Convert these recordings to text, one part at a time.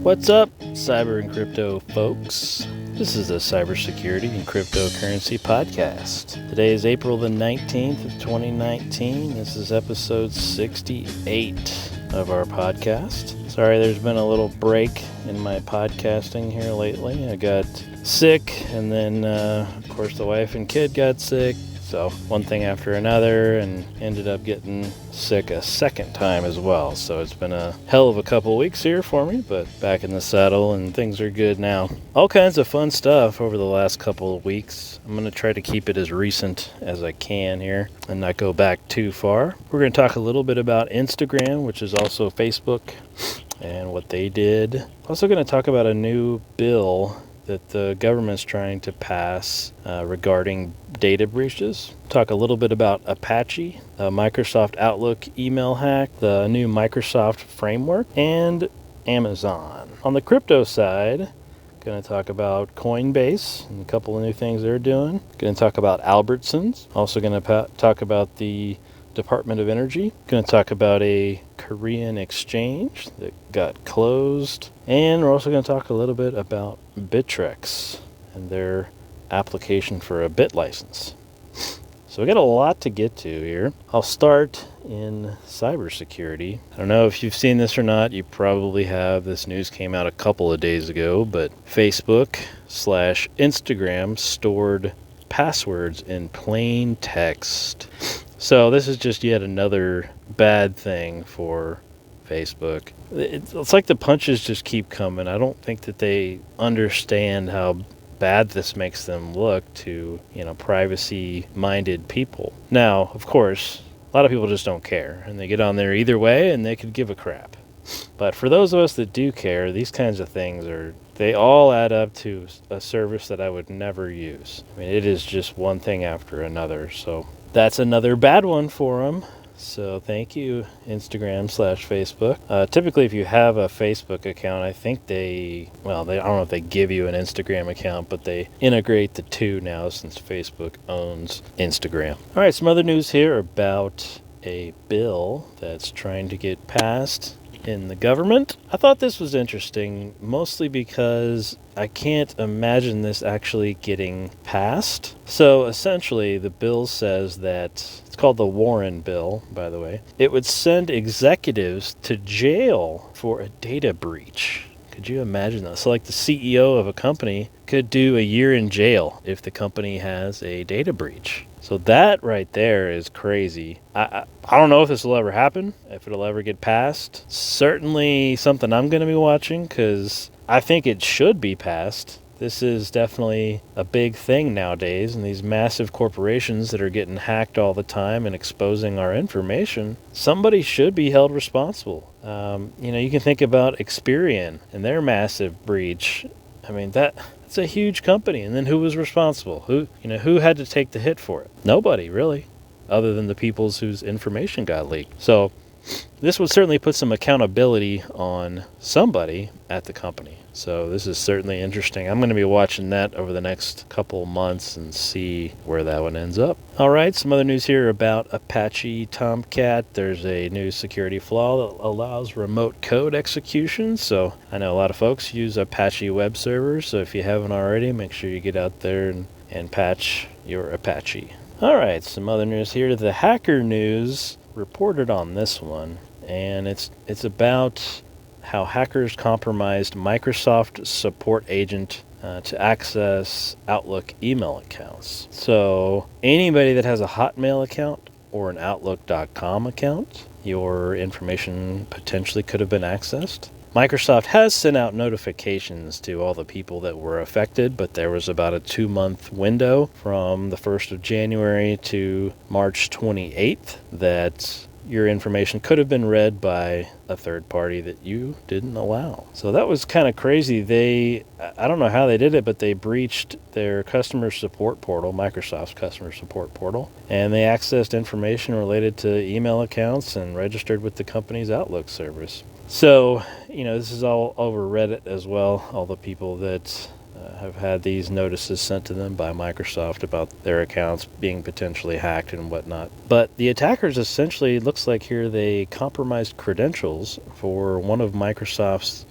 What's up, cyber and crypto folks? This is the Cybersecurity and Cryptocurrency Podcast. Today is April the 19th of 2019. This is episode 68 of our podcast. Sorry, there's been a little break in my podcasting here lately. I got sick, and then, of course, the wife and kid got sick. So one thing after another, and ended up getting sick a second time as well. So it's been a hell of a couple weeks here for me, but back in the saddle and things are good now. All kinds of fun stuff over the last couple of weeks. I'm going to try to keep it as recent as I can here and not go back too far. We're going to talk a little bit about Instagram, which is also Facebook, and what they did. Also going to talk about a new bill that the government's trying to pass regarding data breaches. Talk a little bit about Apache, Microsoft Outlook email hack, the new Microsoft framework, and Amazon. On the crypto side, going to talk about Coinbase and a couple of new things they're doing. Going to talk about Albertsons. Also going to talk about the Department of Energy. Going to talk about a Korean exchange that got closed. And we're also going to talk a little bit about Bittrex and their application for a bit license. So we got a lot to get to here. I'll start in cybersecurity. I don't know if you've seen this or not. You probably have. This news came out a couple of days ago, but Facebook/Instagram stored passwords in plain text. So this is just yet another bad thing for Facebook. It's like the punches just keep coming. I don't think that they understand how bad this makes them look to, privacy-minded people. Now, of course, a lot of people just don't care, and they get on there either way, and they could give a crap. But for those of us that do care, these kinds of things they all add up to a service that I would never use. I mean, it is just one thing after another, so that's another bad one for them. So thank you, Instagram/Facebook. Typically, if you have a Facebook account, I think I don't know if they give you an Instagram account, but they integrate the two now since Facebook owns Instagram. All right, some other news here about a bill that's trying to get passed in the government. I thought this was interesting, mostly because I can't imagine this actually getting passed. So essentially, the bill says that, it's called the Warren Bill, by the way, it would send executives to jail for a data breach. Could you imagine that? So like the CEO of a company could do a year in jail if the company has a data breach. So that right there is crazy. I don't know if this will ever happen, if it'll ever get passed. Certainly something I'm going to be watching because I think it should be passed. This is definitely a big thing nowadays, and these massive corporations that are getting hacked all the time and exposing our information, somebody should be held responsible. You can think about Experian and their massive breach. I mean, it's a huge company, and then who was responsible? Who had to take the hit for it? Nobody, really, other than the people whose information got leaked. So this would certainly put some accountability on somebody at the company. So this is certainly interesting. I'm going to be watching that over the next couple months and see where that one ends up. All right, some other news here about Apache Tomcat. There's a new security flaw that allows remote code execution. So I know a lot of folks use Apache web servers. So if you haven't already, make sure you get out there and patch your Apache. All right, some other news here. The Hacker News reported on this one, and it's about how hackers compromised Microsoft support agent to access Outlook email accounts. So anybody that has a Hotmail account or an Outlook.com account, your information potentially could have been accessed. Microsoft has sent out notifications to all the people that were affected, but there was about a 2-month window from the 1st of January to March 28th that your information could have been read by a third party that you didn't allow. So that was kind of crazy. I don't know how they did it, but they breached their customer support portal, Microsoft's customer support portal, and they accessed information related to email accounts and registered with the company's Outlook service. So, this is all over Reddit as well, all the people that have had these notices sent to them by Microsoft about their accounts being potentially hacked and whatnot. But the attackers essentially, looks like here, they compromised credentials for one of Microsoft's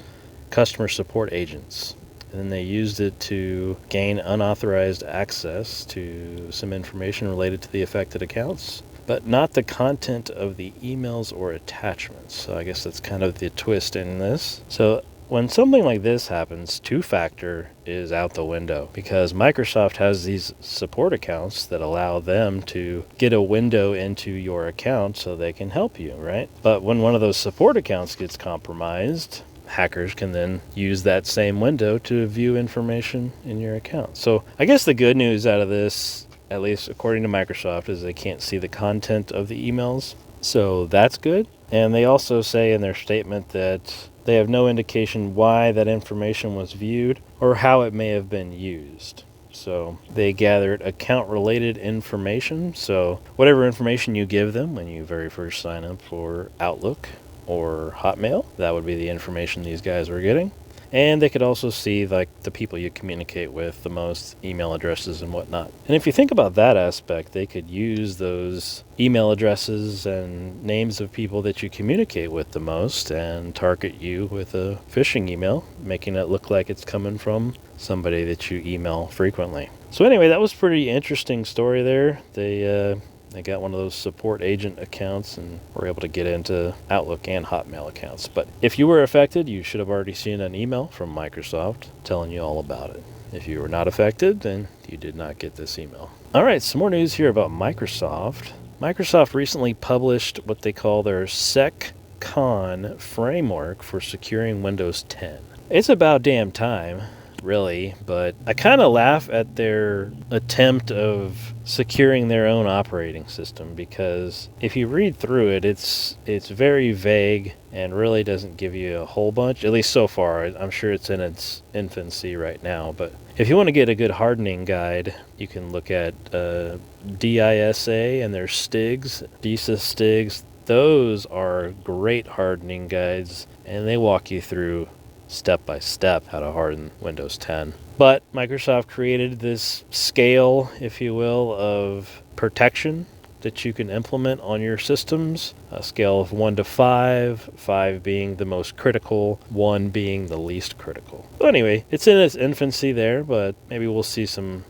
customer support agents. And then they used it to gain unauthorized access to some information related to the affected accounts, but not the content of the emails or attachments. So I guess that's kind of the twist in this. So when something like this happens, two-factor is out the window because Microsoft has these support accounts that allow them to get a window into your account so they can help you, right? But when one of those support accounts gets compromised, hackers can then use that same window to view information in your account. So I guess the good news out of this, at least according to Microsoft, is they can't see the content of the emails. So that's good. And they also say in their statement that they have no indication why that information was viewed or how it may have been used. So they gathered account-related information. So whatever information you give them when you very first sign up for Outlook or Hotmail, that would be the information these guys were getting. And they could also see like the people you communicate with the most, email addresses and whatnot. And if you think about that aspect, they could use those email addresses and names of people that you communicate with the most and target you with a phishing email, making it look like it's coming from somebody that you email frequently. So anyway, that was a pretty interesting story there. They got one of those support agent accounts and were able to get into Outlook and Hotmail accounts. But if you were affected, you should have already seen an email from Microsoft telling you all about it. If you were not affected, then you did not get this email. All right, some more news here about Microsoft. Microsoft recently published what they call their SecCon framework for securing Windows 10. It's about damn time, really, but I kind of laugh at their attempt of securing their own operating system because if you read through it, it's very vague and really doesn't give you a whole bunch, at least so far. I'm sure it's in its infancy right now, but if you want to get a good hardening guide, you can look at DISA and their STIGs, DISA STIGs. Those are great hardening guides, and they walk you through step by step how to harden Windows 10. But Microsoft created this scale, if you will, of protection that you can implement on your systems. A scale of 1 to 5, 5 being the most critical, 1 being the least critical. So anyway, it's in its infancy there, but maybe we'll see some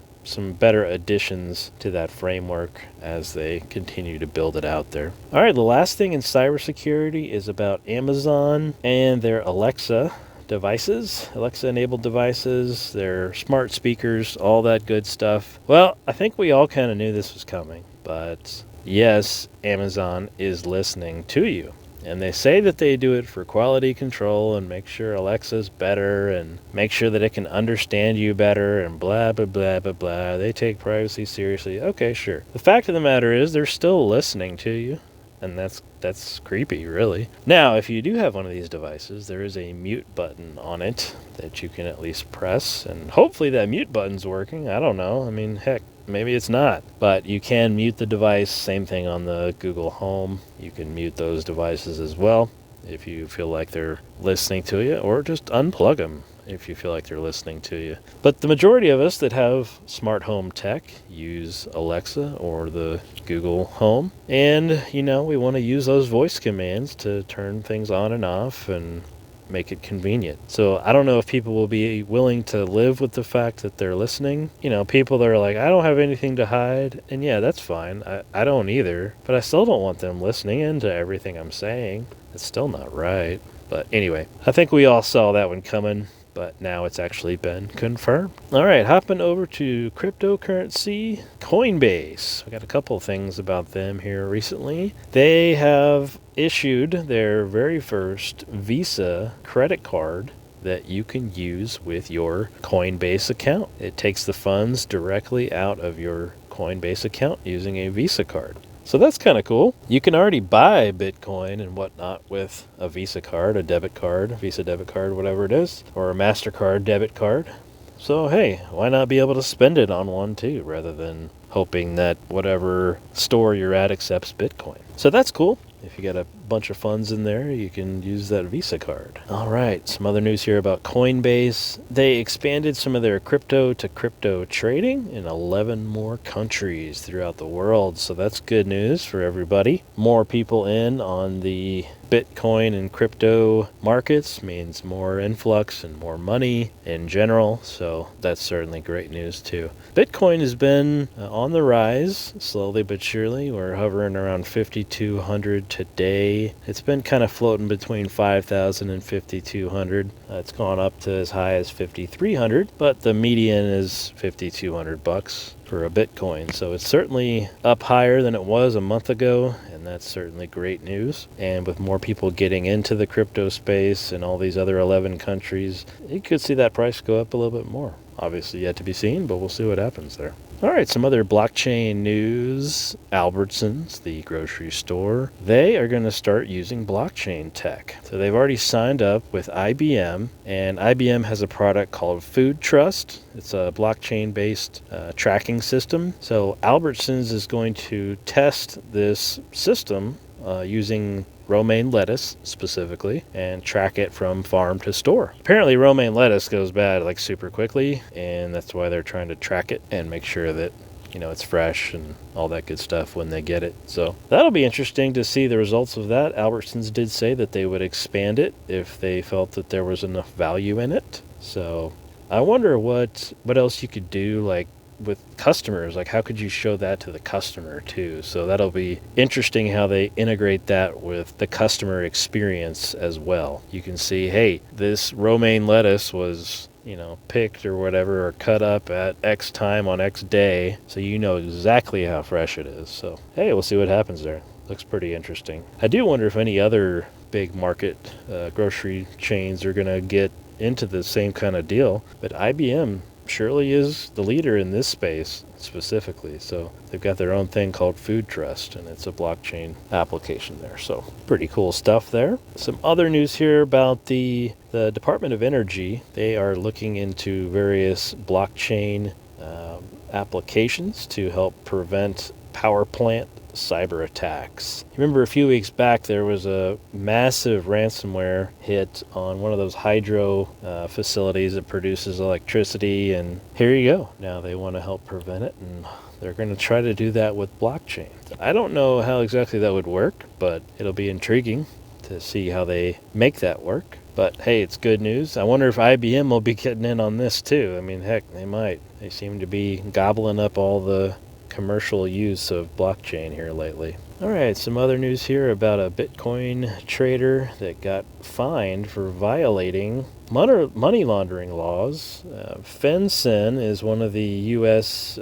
better additions to that framework as they continue to build it out there. All right, the last thing in cybersecurity is about Amazon and their Alexa devices, Alexa-enabled devices, their smart speakers, all that good stuff. Well, I think we all kind of knew this was coming, but yes, Amazon is listening to you. And they say that they do it for quality control and make sure Alexa's better and make sure that it can understand you better and blah, blah, blah, blah, blah. They take privacy seriously. Okay, sure. The fact of the matter is they're still listening to you. And that's creepy, really. Now, if you do have one of these devices, there is a mute button on it that you can at least press. And hopefully that mute button's working. I don't know. I mean, heck, maybe it's not. But you can mute the device. Same thing on the Google Home. You can mute those devices as well if you feel like they're listening to you, or just unplug them if you feel like they're listening to you. But the majority of us that have smart home tech use Alexa or the Google Home. And, we want to use those voice commands to turn things on and off and make it convenient. So I don't know if people will be willing to live with the fact that they're listening. People that are like, I don't have anything to hide. And yeah, that's fine. I don't either. But I still don't want them listening into everything I'm saying. It's still not right. But anyway, I think we all saw that one coming. But now it's actually been confirmed. All right, hopping over to cryptocurrency, Coinbase. We got a couple of things about them here recently. They have issued their very first Visa credit card that you can use with your Coinbase account. It takes the funds directly out of your Coinbase account using a Visa card. So that's kind of cool. You can already buy Bitcoin and whatnot with a Visa card, a debit card, Visa debit card, whatever it is, or a MasterCard debit card. So hey, why not be able to spend it on one too, rather than hoping that whatever store you're at accepts Bitcoin. So that's cool. If you got a bunch of funds in there, you can use that Visa card. All right, some other news here about Coinbase. They expanded some of their crypto to crypto trading in 11 more countries throughout the world. So that's good news for everybody. More people in on the Bitcoin and crypto markets means more influx and more money in general, so that's certainly great news too. Bitcoin has been on the rise, slowly but surely. We're hovering around 5,200 today. It's been kind of floating between 5,000 and 5,200. It's gone up to as high as 5,300, but the median is $5,200 for a Bitcoin. So it's certainly up higher than it was a month ago, and that's certainly great news. And with more people getting into the crypto space in all these other 11 countries, you could see that price go up a little bit more. Obviously yet to be seen, but we'll see what happens there. All right, some other blockchain news. Albertsons, the grocery store, they are going to start using blockchain tech. So they've already signed up with IBM, and IBM has a product called Food Trust. It's a blockchain-based tracking system. So Albertsons is going to test this system using romaine lettuce specifically and track it from farm to store. Apparently romaine lettuce goes bad like super quickly, and that's why they're trying to track it and make sure that it's fresh and all that good stuff when they get it. So that'll be interesting to see the results of that. Albertsons did say that they would expand it if they felt that there was enough value in it. So I wonder what else you could do, like with customers, like how could you show that to the customer too? So that'll be interesting how they integrate that with the customer experience as well. You can see, hey, this romaine lettuce was picked or whatever, or cut up at X time on X day, so you know exactly how fresh it is. So hey, we'll see what happens there. Looks pretty interesting. I do wonder if any other big market grocery chains are gonna get into the same kind of deal, but IBM surely is the leader in this space specifically. So they've got their own thing called Food Trust, and it's a blockchain application there. So pretty cool stuff there. Some other news here about the Department of Energy. They are looking into various blockchain applications to help prevent power plant cyber attacks. Remember a few weeks back there was a massive ransomware hit on one of those hydro facilities that produces electricity, and here you go. Now they want to help prevent it, and they're going to try to do that with blockchain. I don't know how exactly that would work, but it'll be intriguing to see how they make that work. But hey, it's good news. I wonder if IBM will be getting in on this too. I mean, heck, they might. They seem to be gobbling up all the commercial use of blockchain here lately. All right, some other news here about a Bitcoin trader that got fined for violating money laundering laws. FinCEN is one of the U.S.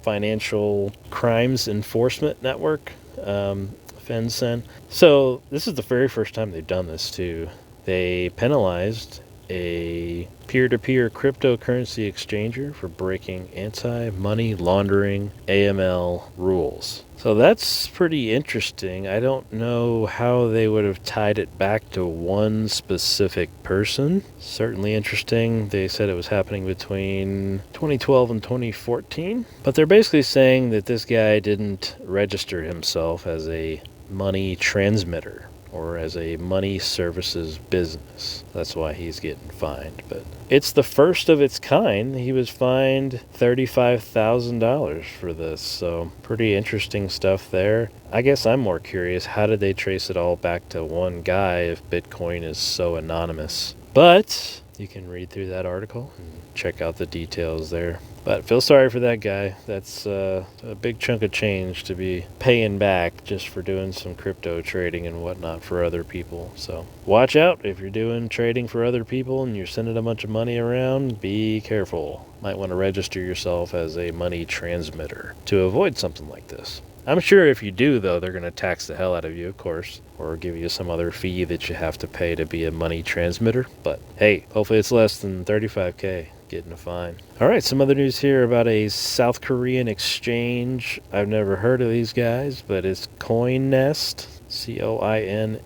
Financial Crimes Enforcement Network, FinCEN. So this is the very first time they've done this too. They penalized a peer-to-peer cryptocurrency exchanger for breaking anti-money laundering AML rules. So that's pretty interesting. I don't know how they would have tied it back to one specific person. Certainly interesting. They said it was happening between 2012 and 2014. But they're basically saying that this guy didn't register himself as a money transmitter or as a money services business. That's why he's getting fined. But it's the first of its kind. He was fined $35,000 for this. So pretty interesting stuff there. I guess I'm more curious, how did they trace it all back to one guy if Bitcoin is so anonymous? But you can read through that article and check out the details there. But feel sorry for that guy. That's a big chunk of change to be paying back just for doing some crypto trading and whatnot for other people. So watch out if you're doing trading for other people and you're sending a bunch of money around. Be careful. Might want to register yourself as a money transmitter to avoid something like this. I'm sure if you do, though, they're going to tax the hell out of you, of course, or give you some other fee that you have to pay to be a money transmitter. But hey, hopefully it's less than $35K. Getting a fine. All right, some other news here about a South Korean exchange. I've never heard of these guys, but it's CoinNest, CoinNest,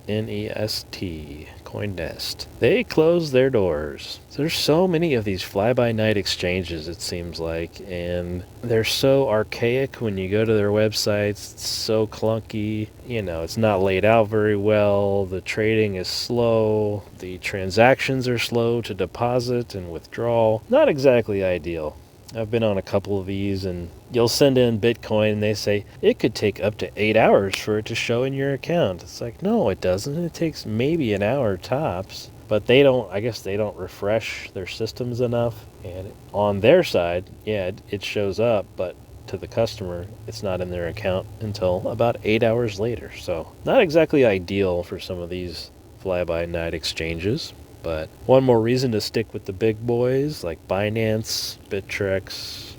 CoinNest. They closed their doors. There's so many of these fly-by-night exchanges, it seems like, and they're so archaic when you go to their websites. It's so clunky. It's not laid out very well. The trading is slow. The transactions are slow to deposit and withdraw. Not exactly ideal. I've been on a couple of these, and you'll send in Bitcoin and they say it could take up to 8 hours for it to show in your account. It's like, no, it doesn't. It takes maybe an hour tops. But I guess they don't refresh their systems enough. And on their side, yeah, it shows up, but to the customer, it's not in their account until about 8 hours later. So not exactly ideal for some of these fly-by-night exchanges. But one more reason to stick with the big boys like Binance, Bittrex,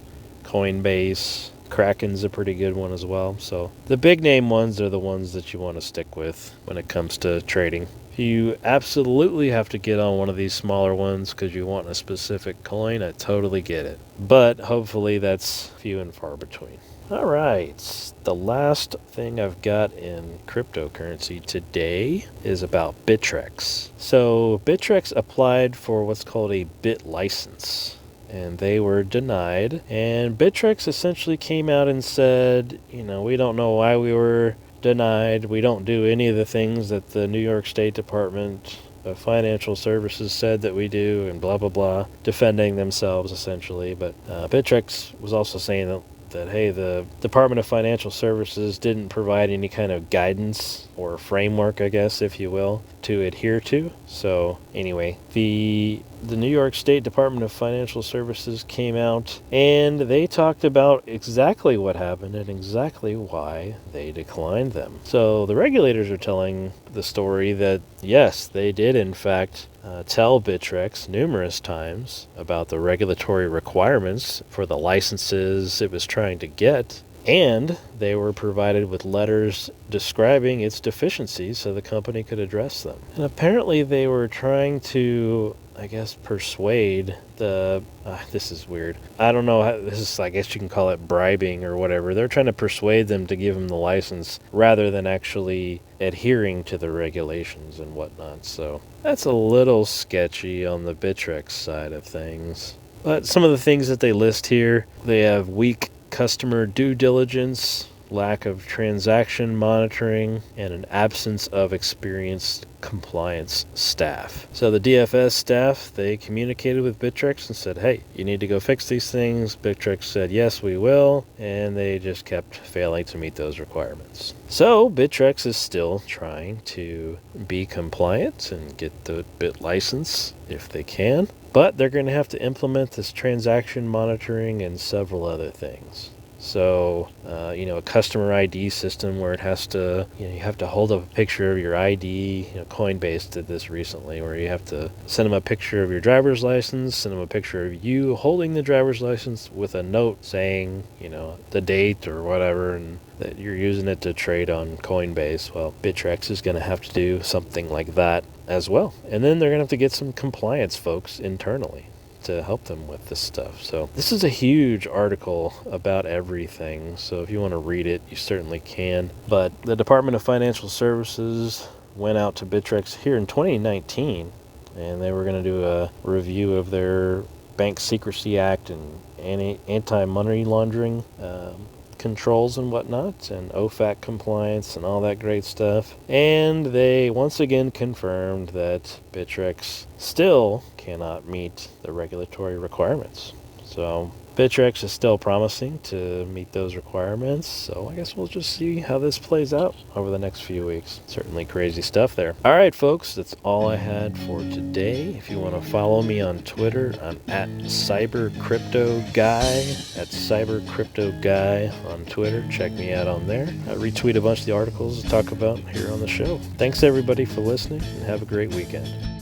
Coinbase. Kraken's a pretty good one as well. So the big name ones are the ones that you want to stick with when it comes to trading. You absolutely have to get on one of these smaller ones because you want a specific coin. I totally get it. But hopefully that's few and far between. All right. The last thing I've got in cryptocurrency today is about Bittrex. So Bittrex applied for what's called a bit license, and they were denied. And Bittrex essentially came out and said, we don't know why we were denied. We don't do any of the things that the New York State Department of Financial Services said that we do, and blah, blah, blah, defending themselves essentially. But Bittrex was also saying that, hey, the Department of Financial Services didn't provide any kind of guidance or framework, I guess, if you will, to adhere to. So anyway, the New York State Department of Financial Services came out and they talked about exactly what happened and exactly why they declined them. So the regulators are telling the story that, yes, they did in fact tell Bittrex numerous times about the regulatory requirements for the licenses it was trying to get, and they were provided with letters describing its deficiencies so the company could address them. And apparently they were trying to, I guess, persuade this is weird. I don't know how this is. I guess you can call it bribing or whatever. They're trying to persuade them to give them the license rather than actually adhering to the regulations and whatnot. So that's a little sketchy on the Bittrex side of things. But some of the things that they list here, they have weak customer due diligence, lack of transaction monitoring, and an absence of experienced compliance staff. So the DFS staff, they communicated with Bittrex and said, hey, you need to go fix these things. Bittrex said, yes, we will, and they just kept failing to meet those requirements. So Bittrex is still trying to be compliant and get the bit license if they can, but they're going to have to implement this transaction monitoring and several other things. So, a customer ID system where it has to, you have to hold up a picture of your ID. Coinbase did this recently where you have to send them a picture of your driver's license, send them a picture of you holding the driver's license with a note saying, the date or whatever, and that you're using it to trade on Coinbase. Well, Bittrex is going to have to do something like that as well. And then they're going to have to get some compliance folks internally to help them with this stuff. So this is a huge article about everything. So if you want to read it, you certainly can. But the Department of Financial Services went out to Bittrex here in 2019, and they were going to do a review of their Bank Secrecy Act and anti-money laundering controls and whatnot, and OFAC compliance and all that great stuff. And they once again confirmed that Bittrex still cannot meet the regulatory requirements. So Bittrex is still promising to meet those requirements, so I guess we'll just see how this plays out over the next few weeks. Certainly crazy stuff there. All right, folks, that's all I had for today. If you want to follow me on Twitter, I'm at CyberCryptoGuy, at CyberCryptoGuy on Twitter. Check me out on there. I retweet a bunch of the articles to talk about here on the show. Thanks, everybody, for listening, and have a great weekend.